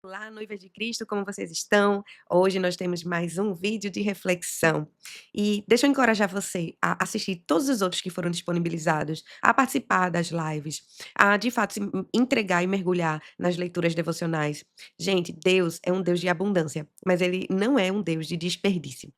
Olá, noivas de Cristo, como vocês estão? Hoje nós temos mais um vídeo de reflexão. E deixa eu encorajar você a assistir todos os outros que foram disponibilizados, a participar das lives, a de fato se entregar e mergulhar nas leituras devocionais. Gente, Deus é um Deus de abundância, mas ele não é um Deus de desperdício.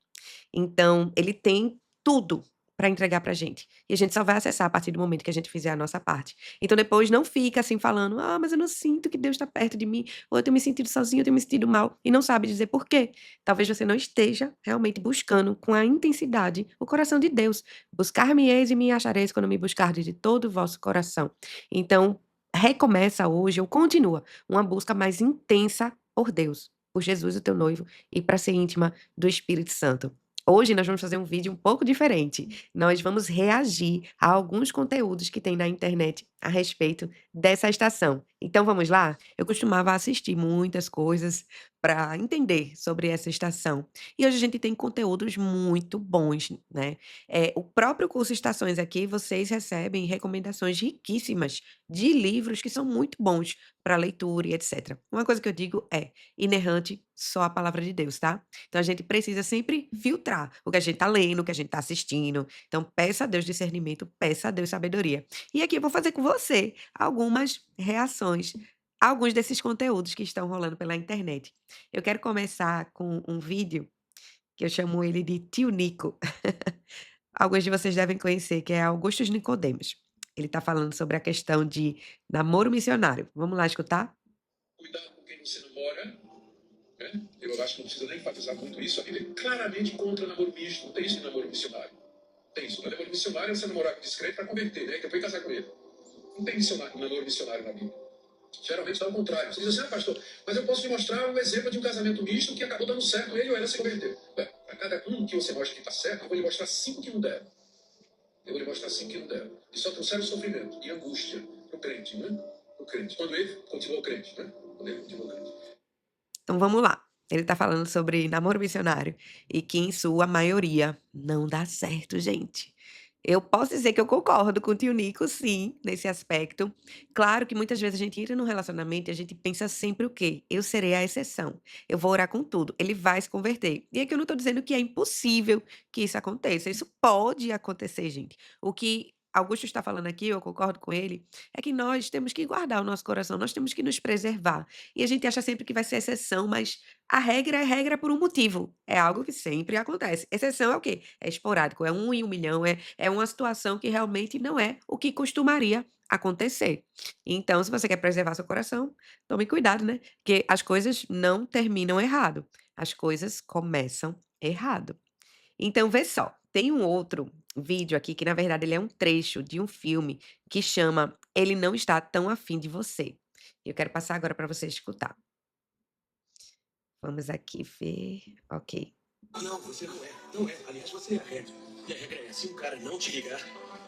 Então, ele tem tudo para entregar pra gente. E a gente só vai acessar a partir do momento que a gente fizer a nossa parte. Então depois não fica assim falando: "Ah, mas eu não sinto que Deus está perto de mim", ou "Eu tenho me sentido sozinho, eu tenho me sentido mal", e não sabe dizer por quê. Talvez você não esteja realmente buscando com a intensidade o coração de Deus. "Buscar-me-eis e me achareis quando me buscardes de todo o vosso coração". Então, recomeça hoje ou continua uma busca mais intensa por Deus, por Jesus, o teu noivo, e para ser íntima do Espírito Santo. Hoje nós vamos fazer um vídeo um pouco diferente. Nós vamos reagir a alguns conteúdos que tem na internet a respeito dessa estação. Então vamos lá? Eu costumava assistir muitas coisas para entender sobre essa estação. E hoje a gente tem conteúdos muito bons, né? O próprio curso Estações aqui, vocês recebem recomendações riquíssimas de livros que são muito bons para leitura e etc. Uma coisa que eu digo é: inerrante só a palavra de Deus, tá? Então a gente precisa sempre filtrar o que a gente tá lendo, o que a gente tá assistindo. Então peça a Deus discernimento, peça a Deus sabedoria. E aqui eu vou fazer com você algumas reações a alguns desses conteúdos que estão rolando pela internet. Eu quero começar com um vídeo que eu chamo ele de Tio Nico. Alguns de vocês devem conhecer, que é Augustus Nicodemos. Ele tá falando sobre a questão de namoro missionário. Vamos lá escutar? Cuidado com quem você namora, né? Eu acho que não precisa nem enfatizar muito isso. A Bíblia é claramente contra namoro misto, não tem isso em namoro missionário. Tem isso. Namoro missionário é você namorar com descrente para converter, né? E depois casar com ele. Não tem namoro missionário na Bíblia. Geralmente está ao contrário. Você diz assim, pastor, mas eu posso te mostrar um exemplo de um casamento misto que acabou dando certo, ele ou ela se converteu. Para cada um que você mostra que está certo, eu vou lhe mostrar 5 que não deram. Eu vou lhe mostrar 5 que não deram. E só trouxeram sofrimento e angústia para o crente, né? O crente. Quando ele continuou crente, né? Quando ele continuou crente. Então vamos lá. Ele tá falando sobre namoro missionário e que em sua maioria não dá certo, gente. Eu posso dizer que eu concordo com o tio Nico, sim, nesse aspecto. Claro que muitas vezes a gente entra num relacionamento e a gente pensa sempre o quê? Eu serei a exceção. Eu vou orar com tudo. Ele vai se converter. E aqui eu não tô dizendo que é impossível que isso aconteça. Isso pode acontecer, gente. O que Augusto está falando aqui, eu concordo com ele, é que nós temos que guardar o nosso coração, nós temos que nos preservar. E a gente acha sempre que vai ser exceção, mas a regra é regra por um motivo. É algo que sempre acontece. Exceção é o quê? É esporádico, é um em 1.000.000, é uma situação que realmente não é o que costumaria acontecer. Então, se você quer preservar seu coração, tome cuidado, né? Porque as coisas não terminam errado. As coisas começam errado. Então, vê só, tem um outro vídeo aqui que, na verdade, ele é um trecho de um filme que chama Ele Não Está Tão Afim de Você. Eu quero passar agora para você escutar. Vamos aqui ver. Ok. Não, você não é. Não é. Aliás, você é a regra. E a regra é, se o cara não te ligar,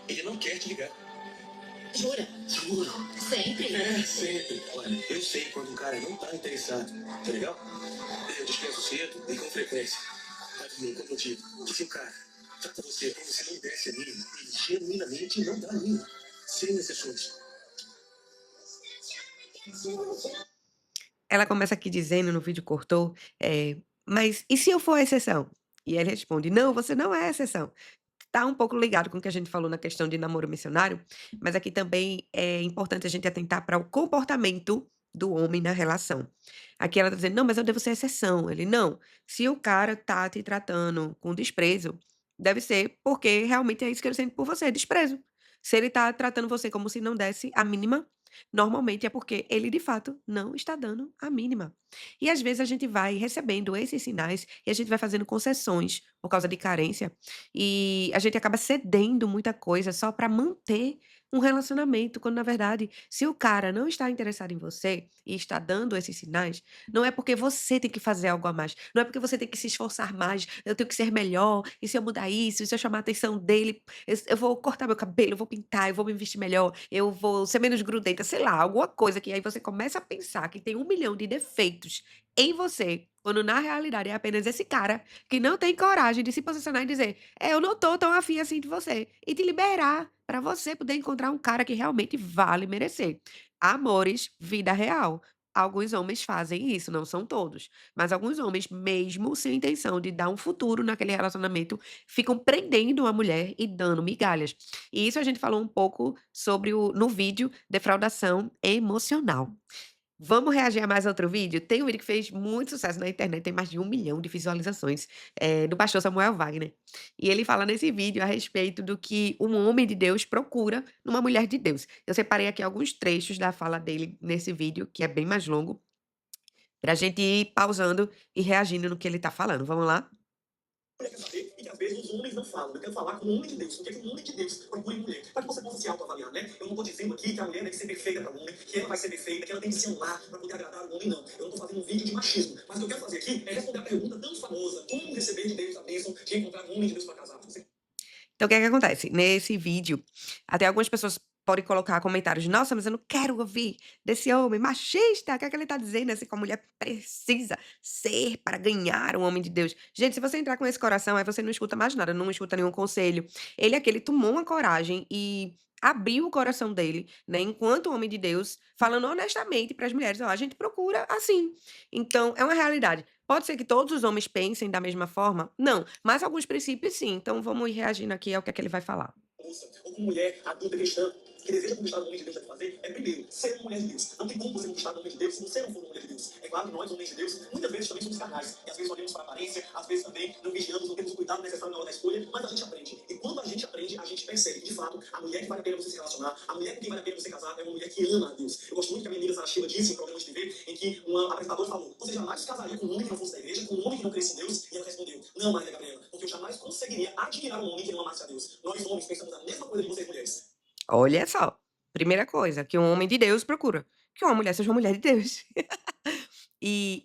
ele não quer te ligar. Jura? Juro. Sempre? É, sempre. Olha, eu sei quando um cara não tá interessado. Tá legal? Eu dispenso cedo e com frequência. Mas nunca contigo. Que se o cara trata você como se não desse a mínima, ele genuinamente não dá a mínima. Sem exceções. Ela começa aqui dizendo, no vídeo cortou, "Mas e se eu for a exceção?" E ele responde: "Não, você não é a exceção." Tá um pouco ligado com o que a gente falou na questão de namoro missionário, mas aqui também é importante a gente atentar para o comportamento do homem na relação. Aqui ela tá dizendo: "Não, mas eu devo ser a exceção." Ele: "Não, se o cara tá te tratando com desprezo, deve ser porque realmente é isso que ele sente por você, desprezo. Se ele tá tratando você como se não desse a mínima, normalmente é porque ele de fato não está dando a mínima." E às vezes a gente vai recebendo esses sinais e a gente vai fazendo concessões por causa de carência, e a gente acaba cedendo muita coisa só para manter um relacionamento, quando na verdade, se o cara não está interessado em você e está dando esses sinais, não é porque você tem que fazer algo a mais, não é porque você tem que se esforçar mais, eu tenho que ser melhor, e se eu mudar isso, e se eu chamar a atenção dele, eu vou cortar meu cabelo, eu vou pintar, eu vou me vestir melhor, eu vou ser menos grudenta, sei lá, alguma coisa que aí você começa a pensar que tem 1.000.000 de defeitos em você, quando na realidade é apenas esse cara que não tem coragem de se posicionar e dizer: "É, eu não tô tão afim assim de você", e te liberar pra você poder encontrar um cara que realmente vale merecer. Amores, vida real. alguns homens fazem isso, não são todos, mas alguns homens, mesmo sem intenção de dar um futuro naquele relacionamento, ficam prendendo a mulher e dando migalhas. E isso a gente falou um pouco sobre no vídeo defraudação emocional. Vamos reagir a mais outro vídeo? Tem um vídeo que fez muito sucesso na internet, tem mais de 1 milhão de visualizações, do pastor Samuel Wagner. E ele fala nesse vídeo a respeito do que um homem de Deus procura numa mulher de Deus. Eu separei aqui alguns trechos da fala dele nesse vídeo, que é bem mais longo, pra gente ir pausando e reagindo no que ele tá falando. Vamos lá? Mulher quer saber e que às vezes os homens não falam. Eu quero falar com o homem de Deus. O que é que um homem de Deus procura em mulher? Para que você possa se autoavaliar, né? Eu não estou dizendo aqui que a mulher deve ser perfeita para o homem, que ela vai ser perfeita, que ela tem que se amar para poder agradar o homem, não. Eu não estou fazendo um vídeo de machismo. Mas o que eu quero fazer aqui é responder a pergunta tão famosa: como receber de Deus a bênção de encontrar um homem de Deus para casar? Você Então, o que é que acontece? Nesse vídeo, até algumas pessoas podem colocar comentários: "Nossa, mas eu não quero ouvir desse homem machista, o que é que ele tá dizendo, assim, que a mulher precisa ser para ganhar um homem de Deus". Gente, se você entrar com esse coração, aí você não escuta mais nada, não escuta nenhum conselho. Ele aqui, ele tomou uma coragem e abriu o coração dele, né, enquanto homem de Deus, falando honestamente para as mulheres: "Ó, a gente procura assim". Então, é uma realidade. Pode ser que todos os homens pensem da mesma forma? Não, mas alguns princípios sim, então vamos ir reagindo aqui ao que é que ele vai falar. moça ou como mulher adulta cristã que deseja conquistar o homem de Deus deve fazer é primeiro ser uma mulher de Deus. Não tem como você conquistar o homem de Deus se você não for uma mulher de Deus. É claro que nós, homens de Deus, muitas vezes também somos carnais. E às vezes olhamos para a aparência, às vezes também não vigiamos, não temos o cuidado necessário na hora da escolha, mas a gente aprende. E quando a gente aprende, a gente percebe que, de fato, a mulher que vale a pena você se relacionar, a mulher com quem vale a pena você casar, é uma mulher que ama a Deus. Eu gosto muito que a minha amiga Sara Sheila disse em um programa de TV em que uma apresentadora falou: você jamais se casaria com um homem que não fosse da igreja, com um homem que não cresce em Deus? E ela respondeu: não, Maria Gabriela, porque eu jamais conseguiria admirar um homem que não amasse a Deus. Nós, homens, pensamos a mesma coisa de vocês, mulheres. Olha só, primeira coisa que um homem de Deus procura, que uma mulher seja uma mulher de Deus. E,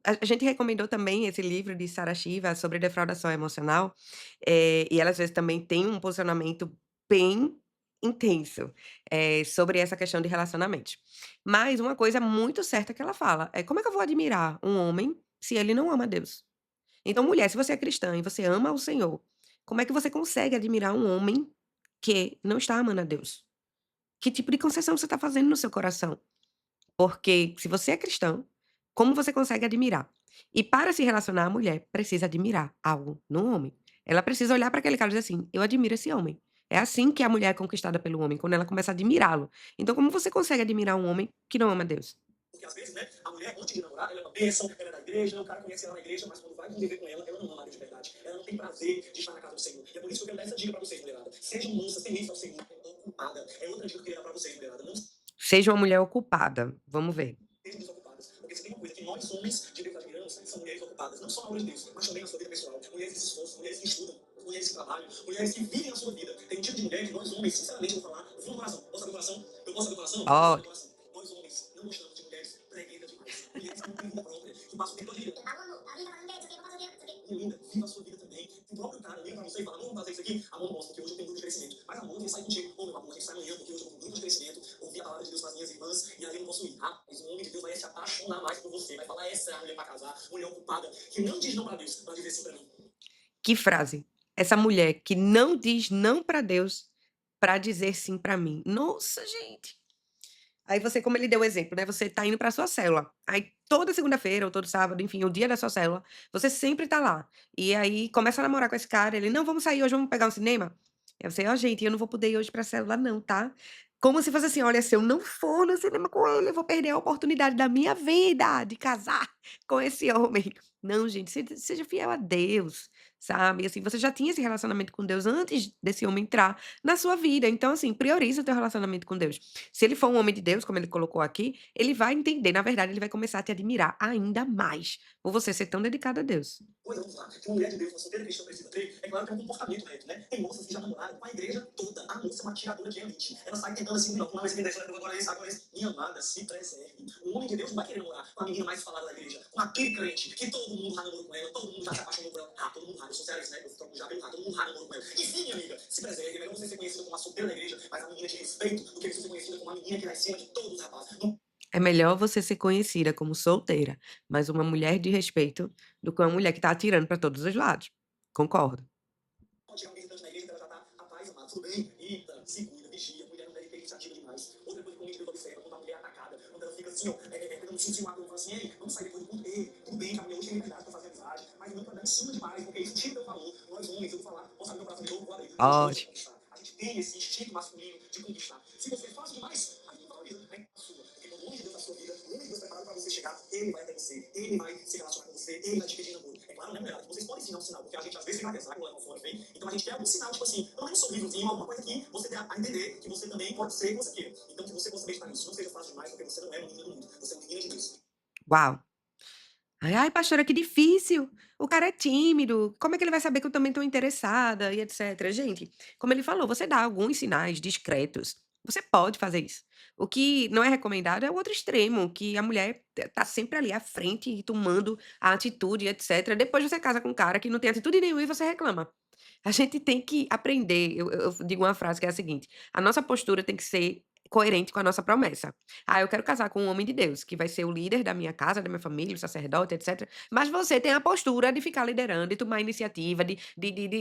a gente recomendou também esse livro de Sarah Shiva sobre defraudação emocional, e ela às vezes também tem um posicionamento bem intenso, sobre essa questão de relacionamentos. Mas uma coisa muito certa que ela fala é: "Como é que eu vou admirar um homem se ele não ama Deus?". Então, mulher, se você é cristã e você ama o Senhor, como é que você consegue admirar um homem que não está amando a Deus? Que tipo de concessão você está fazendo no seu coração? Porque se você é cristão, como você consegue admirar? E para se relacionar, a mulher precisa admirar algo no homem. Ela precisa olhar para aquele cara e dizer assim: "Eu admiro esse homem". É assim que a mulher é conquistada pelo homem, quando ela começa a admirá-lo. Então, como você consegue admirar um homem que não ama Deus? Porque às vezes, né, a mulher, antes de namorar, ela é uma bênção, ela é da igreja, o cara conhece ela na igreja, mas quando vai conviver com ela não ama a Deus de verdade. Ela não tem prazer de estar na casa do Senhor. E é por isso que eu quero dar essa dica pra vocês, mulherada. Sejam mansas, tementes ao Senhor, ocupada. É outra dica que eu queria dar pra vocês, mulherada. Não Seja uma mulher ocupada. Vamos ver. sejam desocupadas. Porque se tem uma coisa que nós, homens de Deus, admiramos, são mulheres ocupadas. Não só na obra de Deus, mas também na sua vida pessoal. Mulheres que se esforçam, mulheres que estudam, mulheres que trabalham, mulheres que vivem a sua vida. Tem um tipo de mulher que nós, homens, sinceramente, eu vou falar, eu vou no coração. Posso abrir o coração? Eu posso abrir o coração? Eu posso abrir Ó, o coração. Nós, homens, não gostamos de mulheres preguiças demais. Mulheres que não têm vida própria, que passam o tempo todo de minha linda, viva a sua vida também. O próprio cara liga pra você e fala: não, vamos fazer isso aqui. Amor, não posso, porque hoje eu tenho um grupo de crescimento. Mas amor, a gente sai contigo. Ô, meu amor, a gente sai amanhã, porque hoje eu tenho um grupo de crescimento. Ouvir a palavra de Deus com as minhas irmãs, e aí eu não posso ir. Ah, mas o homem de Deus vai se apaixonar mais por você. Vai falar: essa é a mulher pra casar, mulher ocupada, que não diz não pra Deus, pra dizer sim pra mim. que frase. Essa mulher que não diz não para Deus para dizer sim para mim. Nossa, gente. Aí você, como ele deu o exemplo, né, você tá indo pra sua célula, aí toda segunda-feira ou todo sábado, enfim, o dia da sua célula, você sempre tá lá. E aí começa a namorar com esse cara, ele: "Não, vamos sair hoje, vamos pegar um cinema?". Aí você: "Ó, gente, eu não vou poder ir hoje pra célula não, tá?". Como se fosse assim: "Olha, se eu não for no cinema com ele, eu vou perder a oportunidade da minha vida de casar com esse homem". Não, gente, seja fiel a Deus, sabe, assim, você já tinha esse relacionamento com Deus antes desse homem entrar na sua vida, então, assim, prioriza o teu relacionamento com Deus. Se ele for um homem de Deus, como ele colocou aqui, ele vai entender, na verdade, ele vai começar a te admirar ainda mais, por você ser tão dedicado a Deus. Pois vamos lá. Que uma mulher de Deus, uma solteira cristã precisa ter, é claro que é um comportamento reto, né? Tem moças que já namoraram com a igreja toda. A moça é uma tiradora de elite. Ela sai tentando assim, não, esse me deixa, agora esse, agora esse. Minha amada, se preserve. O homem de Deus não vai querer namorar com a menina mais falada da igreja, com aquele crente que todo mundo já namorou com ela, todo mundo já se apaixonou por ela. Ah, todo mundo já, eu sou sério, né? Eu troco já pelo todo mundo já namorou com ela. E sim, minha amiga, se preserve. É melhor você ser conhecida como uma solteira da igreja, mas a menina de respeito, do que você ser conhecida como uma menina que vai em cima de todos os rapazes. Não É melhor você ser conhecida como solteira, mas uma mulher de respeito, do que uma mulher que tá atirando pra todos os lados. Concordo. pode chegar um visitante na igreja que ela já tá, rapaz, amado, tudo bem? Eita, se cuida, vigia, mulher não deve ter iniciativa demais. Outra coisa que o homem de Deus observa, quando a mulher é atacada, quando ela fica assim, ó, pegando se insinuar com ele, falar assim, ei, vamos sair depois do culto, ei, tudo bem, que a mulher hoje tem liberdade pra fazer amizade, mas não pra dar em cima demais, porque isso tira meu valor. Nós homens, eu vou falar, posso abrir meu braço de novo, vou abrir. Nós gostamos de Ótimo. conquistar. A gente tem esse instinto masculino de conquistar. Se você faz demais, a gente não valoriza, né? A sua. Porque quando o homem de Deus na sua vida, o homem de Deus preparado pra você chegar, ele vai até você, ele vai se relacionar com você, ele vai te pedir namoro. É claro, né, mulher? Vocês podem sim dar um sinal, porque a gente às vezes fica rezago lá fora, bem? Então a gente quer algum sinal, tipo assim, pelo menos um sorrisozinho, alguma coisa que você dê a entender que você também pode ser o que você queira. Então que você possa meditar nisso. Não seja fácil demais, porque você não é uma menina do mundo, você é uma menina de Deus. Uau! Ai, ai, pastora, que difícil. O cara é tímido. Como é que ele vai saber que eu também estou interessada e etc. Gente, como ele falou, você dá alguns sinais discretos. Você pode fazer isso. O que não é recomendado é o outro extremo, que a mulher tá sempre ali à frente e tomando a atitude, etc. Depois você casa com um cara que não tem atitude nenhuma e você reclama. A gente tem que aprender. Eu digo uma frase que é a seguinte: a nossa postura tem que ser coerente com a nossa promessa. Ah, eu quero casar com um homem de Deus, que vai ser o líder da minha casa, da minha família, o sacerdote, etc. Mas você tem a postura de ficar liderando, de tomar iniciativa, de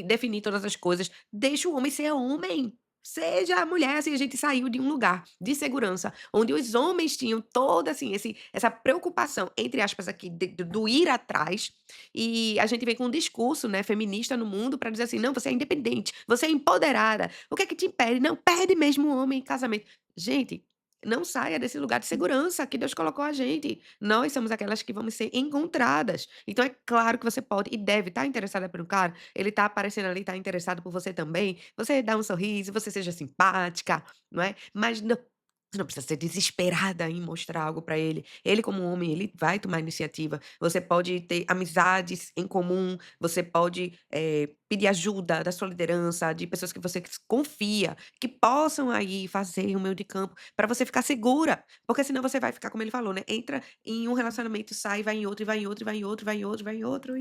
definir todas as coisas. Deixa o homem ser homem. Seja a mulher, assim, a gente saiu de um lugar de segurança, onde os homens tinham toda, assim, essa preocupação, entre aspas, aqui, do ir atrás, e a gente vem com um discurso, né, feminista no mundo para dizer assim: "Não, você é independente, você é empoderada. O que é que te impede? Não, perde mesmo o homem em casamento". Gente, não saia desse lugar de segurança que Deus colocou a gente. Nós somos aquelas que vamos ser encontradas. Então é claro que você pode e deve estar interessada por um cara, ele tá aparecendo ali, tá interessado por você também, você dá um sorriso, você seja simpática, não é? Mas não, você não precisa ser desesperada em mostrar algo para ele. Ele como homem, ele vai tomar iniciativa. Você pode ter amizades em comum, você pode, pedir ajuda da sua liderança, de pessoas que você confia, que possam aí fazer um meio de campo para você ficar segura, porque senão você vai ficar como ele falou, né, entra em um relacionamento, sai, vai em outro, e vai em outro, e vai em outro, vai em outro, vai em outro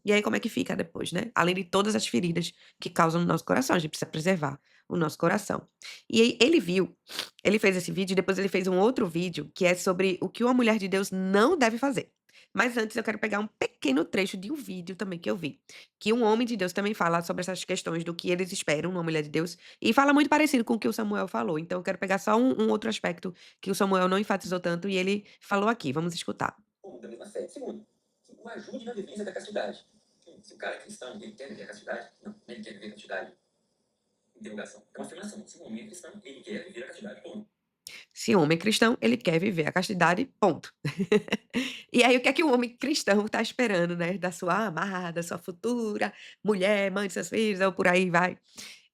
e aí como é que fica depois, né? Além de todas as feridas que causam no nosso coração, a gente precisa preservar o nosso coração. E aí ele fez esse vídeo e depois ele fez um outro vídeo que é sobre o que uma mulher de Deus não deve fazer. Mas antes eu quero pegar um pequeno trecho de um vídeo também que eu vi, que um homem de Deus também fala sobre essas questões do que eles esperam numa mulher de Deus, e fala muito parecido com o que o Samuel falou. Então eu quero pegar só um outro aspecto que o Samuel não enfatizou tanto e ele falou aqui. Vamos escutar. Como da mesma fé. Segundo, que o ajude na vivência da castidade. Se o cara é cristão e ele quer viver a castidade, não, ele quer viver a castidade. Interrogação. É uma afirmação. Se o homem é cristão, ele quer viver a castidade. Ponto. Se o homem é cristão, ele quer viver a castidade, ponto. E aí o que é que um homem cristão está esperando, né, da sua amada, sua futura mulher, mãe de seus filhos, ou por aí vai.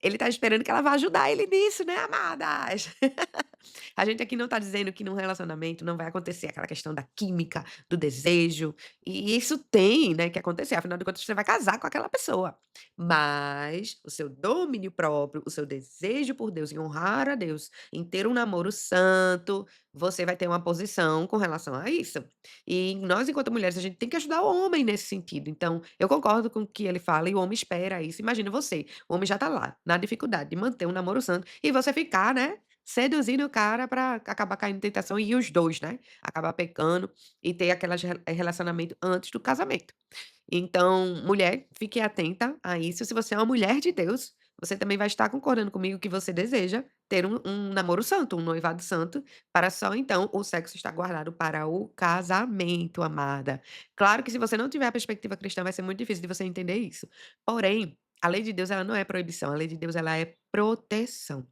Ele tá esperando que ela vá ajudar ele nisso, né, amadas. A gente aqui não tá dizendo que num relacionamento não vai acontecer aquela questão da química, do desejo, e isso tem, né, que acontecer, afinal de contas você vai casar com aquela pessoa. Mas o seu domínio próprio, o seu desejo por Deus, em honrar a Deus, em ter um namoro santo, você vai ter uma posição com relação a isso. E nós, enquanto mulheres, a gente tem que ajudar o homem nesse sentido. Então, eu concordo com o que ele fala e o homem espera isso. Imagina você, o homem já tá lá, na dificuldade de manter um namoro santo, e você ficar, né, seduzindo o cara pra acabar caindo em tentação e os 2, né, acabar pecando e ter aquelas relacionamento antes do casamento. Então, mulher, fique atenta a isso. Se você é uma mulher de Deus, você também vai estar concordando comigo que você deseja ter um namoro santo, um noivado santo, para só então o sexo estar guardado para o casamento, amada. Claro que se você não tiver a perspectiva cristã, vai ser muito difícil de você entender isso. Porém, a lei de Deus, ela não é proibição, a lei de Deus, ela é proteção.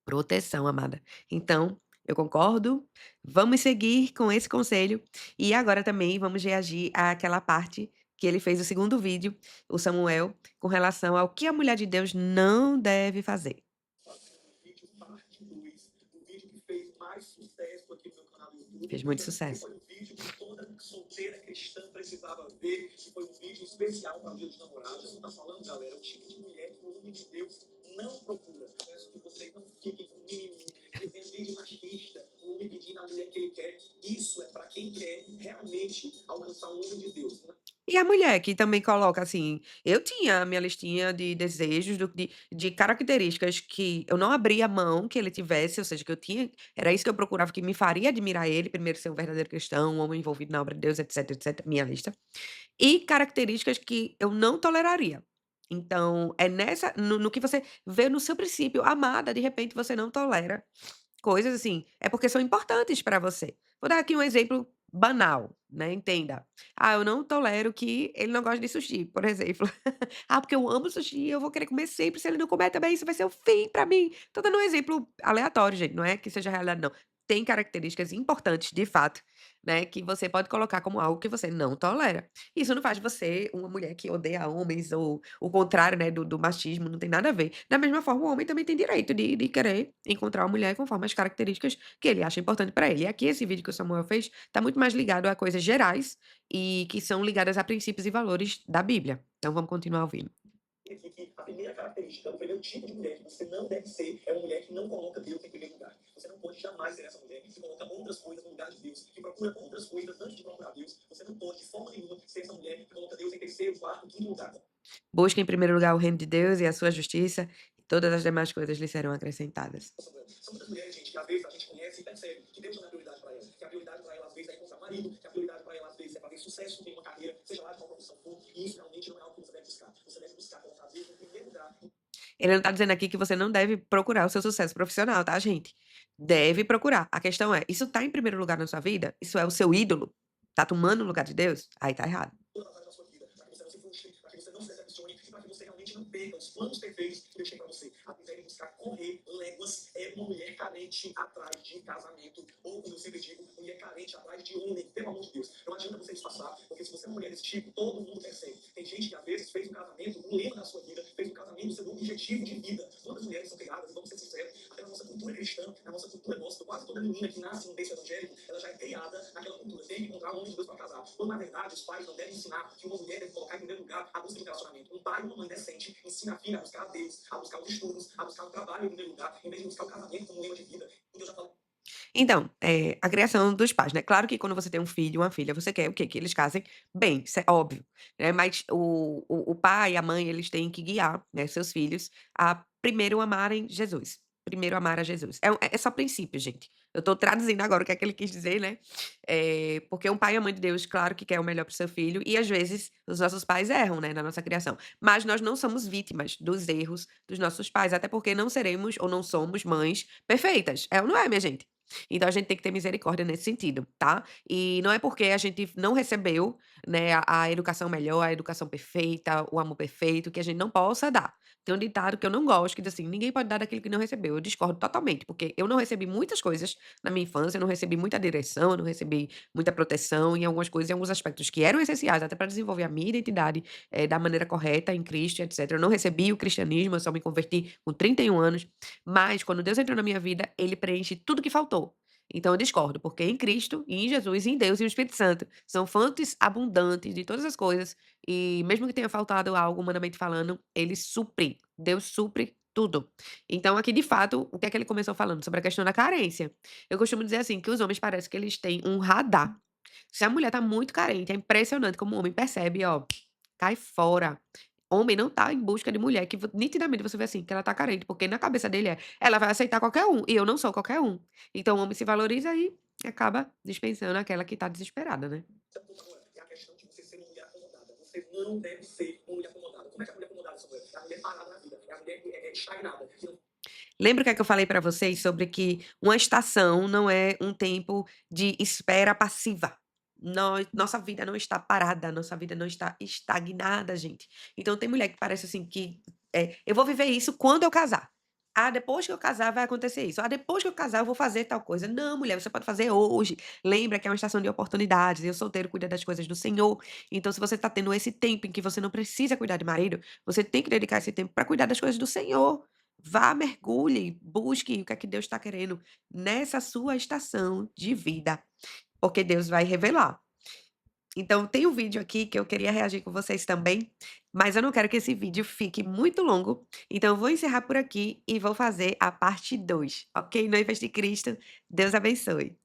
Proteção, amada. Então, eu concordo, vamos seguir com esse conselho, e agora também vamos reagir àquela parte que ele fez o segundo vídeo, o Samuel, com relação ao que a mulher de Deus não deve fazer. O vídeo parte 2, o vídeo que fez mais sucesso aqui no meu canal do YouTube. Fez muito Porque sucesso. foi um vídeo que toda solteira cristã precisava ver, que foi um vídeo especial para o Dia dos Namorados. Eu não tá falando, galera, o tipo de mulher que o homem de Deus não procura. Eu peço que vocês não fiquem com mimimi, dizendo vídeo machista, o homem pedindo a mulher que ele quer. Isso é para quem quer realmente alcançar um homem de Deus. E a mulher que também coloca assim, eu tinha a minha listinha de desejos de características que eu não abria mão que ele tivesse, ou seja, que eu tinha era isso que eu procurava que me faria admirar ele, primeiro ser um verdadeiro cristão, um homem envolvido na obra de Deus, etc, etc, minha lista. E características que eu não toleraria. Então, é nessa no que você vê no seu princípio, amada, de repente você não tolera coisas assim, é porque são importantes pra você. Vou dar aqui um exemplo banal, né, entenda. Eu não tolero que ele não goste de sushi, por exemplo. Porque eu amo sushi e eu vou querer comer sempre, se ele não comer também, isso vai ser o fim pra mim. Tô dando um exemplo aleatório, gente, não é que seja realidade não. Tem características importantes, de fato, né, que você pode colocar como algo que você não tolera. Isso não faz você uma mulher que odeia homens ou o contrário, né, do machismo, não tem nada a ver. Da mesma forma, o homem também tem direito de querer encontrar uma mulher conforme as características que ele acha importante pra ele. E aqui esse vídeo que o Samuel fez, tá muito mais ligado a coisas gerais e que são ligadas a princípios e valores da Bíblia. Então vamos continuar ouvindo. Aqui que a primeira característica, o primeiro tipo de mulher que você não deve ser é uma mulher que não coloca Deus em primeiro lugar. Você não pode jamais ser essa mulher que coloca outras coisas no lugar de Deus, que procura outras coisas antes de procurar Deus. Você não pode, de forma nenhuma, ser essa mulher que coloca Deus em terceiro, quarto, quinto lugar. Busque em primeiro lugar o reino de Deus e a sua justiça, e todas as demais coisas lhe serão acrescentadas. São muitas mulheres, gente, que às vezes a gente conhece e percebe que Deus não é prioridade para elas. Que a prioridade para elas, às vezes, é encontrar marido, que a prioridade para elas, às vezes, é fazer sucesso em uma carreira, seja lá de qual profissão for, e isso realmente não é algo que você deve buscar. Você deve buscar colocar Deus em primeiro lugar. Ele não tá dizendo aqui que você não deve procurar o seu sucesso profissional, tá, gente? Deve procurar. A questão é, isso tá em primeiro lugar na sua vida? Isso é o seu ídolo? Tá tomando o lugar de Deus? Aí tá errado. Toda a área da sua vida, para que você não se frustre, para que você não se decepcione e para que você realmente não perca os planos perfeitos que Deus tem para você. A mulher buscar correr léguas é uma mulher carente atrás de casamento, ou como eu sempre digo, mulher carente atrás de homem, pelo amor de Deus. Não adianta você disfarçar, porque se você é uma mulher desse tipo, todo mundo percebe. Tem gente que às vezes fez um casamento, um lema da sua vida, fez um casamento sendo um objetivo de vida. Todas as mulheres são criadas, vamos ser sinceros, até na nossa cultura cristã, na nossa cultura nossa, quase toda menina que nasce no berço evangélico, ela já é criada naquela cultura, tem que encontrar um homem de Deus para casar. Quando na verdade os pais não devem ensinar que uma mulher deve colocar em primeiro lugar a busca de relacionamento. Um pai e uma mãe decente ensina a filha a buscar a Deus, a buscar os estudos, a buscar o trabalho em primeiro lugar, em vez de buscar o casamento como um lema de vida. E Deus já falou. Então, a criação dos pais, né, claro que quando você tem um filho, uma filha, você quer o quê? Que eles casem bem, isso é óbvio, né, mas o pai e a mãe, eles têm que guiar, né, seus filhos a primeiro amarem Jesus, primeiro amar a Jesus. É só princípio, gente. Eu tô traduzindo agora o que é que ele quis dizer, né, porque um pai e a mãe de Deus, claro que quer o melhor para o seu filho e às vezes os nossos pais erram, né, na nossa criação, mas nós não somos vítimas dos erros dos nossos pais, até porque não seremos ou não somos mães perfeitas, é ou não é, minha gente? Então a gente tem que ter misericórdia nesse sentido, tá? E não é porque a gente não recebeu, né, a educação melhor, a educação perfeita, o amor perfeito, que a gente não possa dar. Tem um ditado que eu não gosto, que diz assim: "Ninguém pode dar daquilo que não recebeu". Eu discordo totalmente, porque eu não recebi muitas coisas na minha infância, eu não recebi muita direção, eu não recebi muita proteção em algumas coisas, em alguns aspectos que eram essenciais até para desenvolver a minha identidade, da maneira correta em Cristo, etcétera. Eu não recebi o cristianismo, eu só me converti com 31 anos, mas quando Deus entrou na minha vida, ele preenche tudo que faltou. Então eu discordo, porque em Cristo, e em Jesus, e em Deus e o Espírito Santo são fontes abundantes de todas as coisas, e mesmo que tenha faltado algo, humanamente falando, ele supre. Deus supre tudo. Então aqui, de fato, o que é que ele começou falando? Sobre a questão da carência. Eu costumo dizer assim, que os homens parece que eles têm um radar. Se a mulher tá muito carente, é impressionante como o homem percebe, ó, cai fora. Homem não tá em busca de mulher que nitidamente você vê assim, que ela tá carente, porque na cabeça dele é, ela vai aceitar qualquer um, e eu não sou qualquer um. Então o homem se valoriza e acaba dispensando aquela que tá desesperada, né. É a questão de você ser uma mulher acomodada. Você não deve ser uma mulher acomodada. Como é que é a mulher acomodada, Samuel? É a mulher parada na vida. É a mulher que é estagnada. Que não Lembra o que é que eu falei pra vocês sobre que uma estação não é um tempo de espera passiva. Nossa vida não está parada, nossa vida não está estagnada, gente. Então tem mulher que parece assim que, eu vou viver isso quando eu casar. Depois que eu casar vai acontecer isso. Depois que eu casar eu vou fazer tal coisa. Não, mulher, você pode fazer hoje. Lembra que é uma estação de oportunidades e o solteiro cuida das coisas do Senhor. Então se você tá tendo esse tempo em que você não precisa cuidar de marido, você tem que dedicar esse tempo pra cuidar das coisas do Senhor. Vá, mergulhe, busque o que é que Deus está querendo nessa sua estação de vida, porque Deus vai revelar. Então tem um vídeo aqui que eu queria reagir com vocês também, mas eu não quero que esse vídeo fique muito longo, então eu vou encerrar por aqui e vou fazer a parte 2, ok? Noivas de Cristo, Deus abençoe.